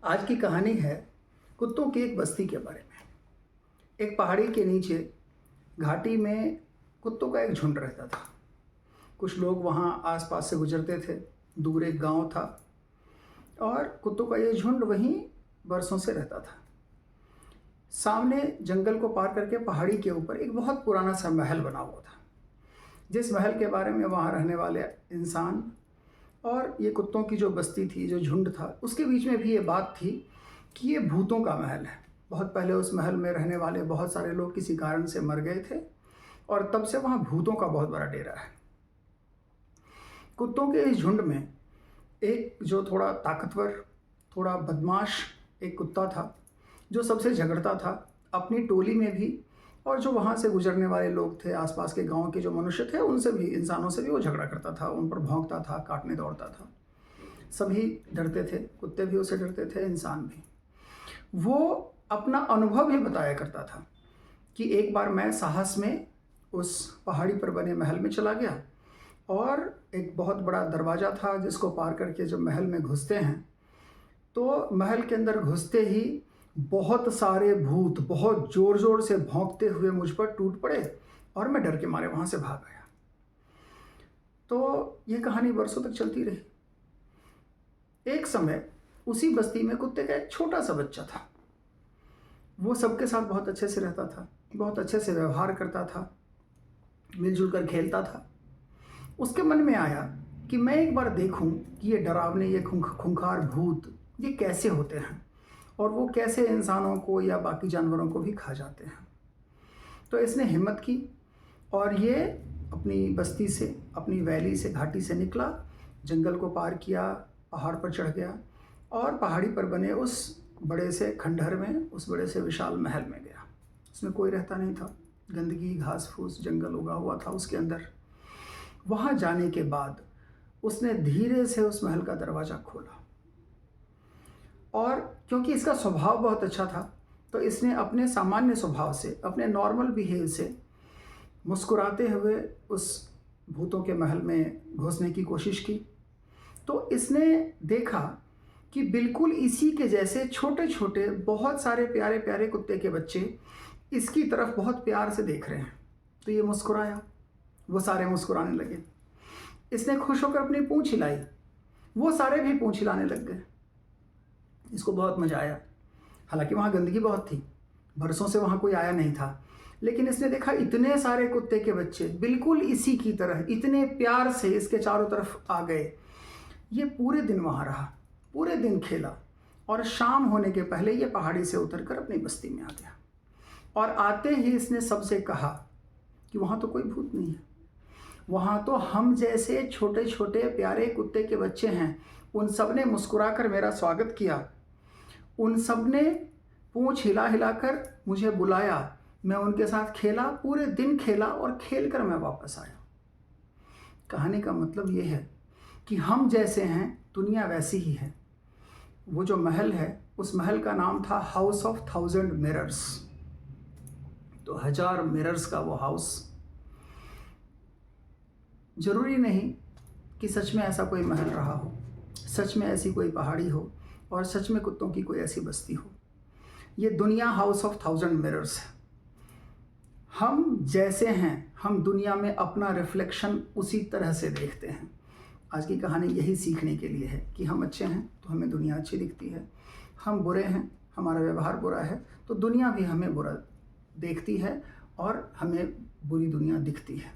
आज की कहानी है कुत्तों की एक बस्ती के बारे में। एक पहाड़ी के नीचे घाटी में कुत्तों का एक झुंड रहता था। कुछ लोग वहाँ आसपास से गुजरते थे। दूर एक गांव था और कुत्तों का ये झुंड वहीं बरसों से रहता था। सामने जंगल को पार करके पहाड़ी के ऊपर एक बहुत पुराना सा महल बना हुआ था, जिस महल के बारे में वहाँ रहने वाले इंसान और ये कुत्तों की जो बस्ती थी, जो झुंड था, उसके बीच में भी ये बात थी कि ये भूतों का महल है। बहुत पहले उस महल में रहने वाले बहुत सारे लोग किसी कारण से मर गए थे और तब से वहाँ भूतों का बहुत बड़ा डेरा है। कुत्तों के इस झुंड में एक जो थोड़ा ताकतवर, थोड़ा बदमाश एक कुत्ता था, जो सबसे झगड़ता था अपनी टोली में भी, और जो वहाँ से गुजरने वाले लोग थे, आसपास के गांव के जो मनुष्य थे, उनसे भी, इंसानों से भी वो झगड़ा करता था, उन पर भौंकता था, काटने दौड़ता था। सभी डरते थे, कुत्ते भी उसे डरते थे, इंसान भी। वो अपना अनुभव भी बताया करता था कि एक बार मैं साहस में उस पहाड़ी पर बने महल में चला गया और एक बहुत बड़ा दरवाज़ा था जिसको पार करके जब महल में घुसते हैं तो महल के अंदर घुसते ही बहुत सारे भूत बहुत ज़ोर ज़ोर से भौंकते हुए मुझ पर टूट पड़े और मैं डर के मारे वहाँ से भाग गया। तो ये कहानी बरसों तक चलती रही। एक समय उसी बस्ती में कुत्ते का एक छोटा सा बच्चा था। वो सबके साथ बहुत अच्छे से रहता था, बहुत अच्छे से व्यवहार करता था, मिलजुल कर खेलता था। उसके मन में आया कि मैं एक बार देखूं कि ये डरावने, ये खूंखार भूत ये कैसे होते हैं और वो कैसे इंसानों को या बाकी जानवरों को भी खा जाते हैं। तो इसने हिम्मत की और ये अपनी बस्ती से, अपनी वैली से, घाटी से निकला, जंगल को पार किया, पहाड़ पर चढ़ गया और पहाड़ी पर बने उस बड़े से खंडहर में, उस बड़े से विशाल महल में गया। उसमें कोई रहता नहीं था, गंदगी, घास फूस, जंगल उगा हुआ था उसके अंदर। वहाँ जाने के बाद उसने धीरे से उस महल का दरवाज़ा खोला और क्योंकि इसका स्वभाव बहुत अच्छा था तो इसने अपने सामान्य स्वभाव से, अपने नॉर्मल बिहेव से मुस्कुराते हुए उस भूतों के महल में घुसने की कोशिश की। तो इसने देखा कि बिल्कुल इसी के जैसे छोटे छोटे बहुत सारे प्यारे प्यारे कुत्ते के बच्चे इसकी तरफ बहुत प्यार से देख रहे हैं। तो ये मुस्कुराया, वो सारे मुस्कुराने लगे। इसने खुश होकर अपनी पूंछ हिलाई, वो सारे भी पूंछ हिलाने लग गए। इसको बहुत मज़ा आया। हालांकि वहाँ गंदगी बहुत थी, बरसों से वहाँ कोई आया नहीं था, लेकिन इसने देखा इतने सारे कुत्ते के बच्चे बिल्कुल इसी की तरह इतने प्यार से इसके चारों तरफ आ गए। ये पूरे दिन वहाँ रहा, पूरे दिन खेला और शाम होने के पहले ये पहाड़ी से उतरकर अपनी बस्ती में आ गया। और आते ही इसने सबसे कहा कि वहाँ तो कोई भूत नहीं है, वहाँ तो हम जैसे छोटे छोटे प्यारे कुत्ते के बच्चे हैं। उन सब ने मुस्कुराकर मेरा स्वागत किया, उन सब ने पूंछ हिला हिलाकर मुझे बुलाया, मैं उनके साथ खेला, पूरे दिन खेला और खेल कर मैं वापस आया। कहानी का मतलब ये है कि हम जैसे हैं, दुनिया वैसी ही है। वो जो महल है, उस महल का नाम था हाउस ऑफ 1000 मिरर्स। तो 1000 मिरर्स का वो हाउस। जरूरी नहीं कि सच में ऐसा कोई महल रहा हो, सच में ऐसी कोई पहाड़ी हो और सच में कुत्तों की कोई ऐसी बस्ती हो। ये दुनिया हाउस ऑफ 1000 मिरर्स है। हम जैसे हैं, हम दुनिया में अपना रिफ्लेक्शन उसी तरह से देखते हैं। आज की कहानी यही सीखने के लिए है कि हम अच्छे हैं तो हमें दुनिया अच्छी दिखती है, हम बुरे हैं, हमारा व्यवहार बुरा है तो दुनिया भी हमें बुरा देखती है और हमें बुरी दुनिया दिखती है।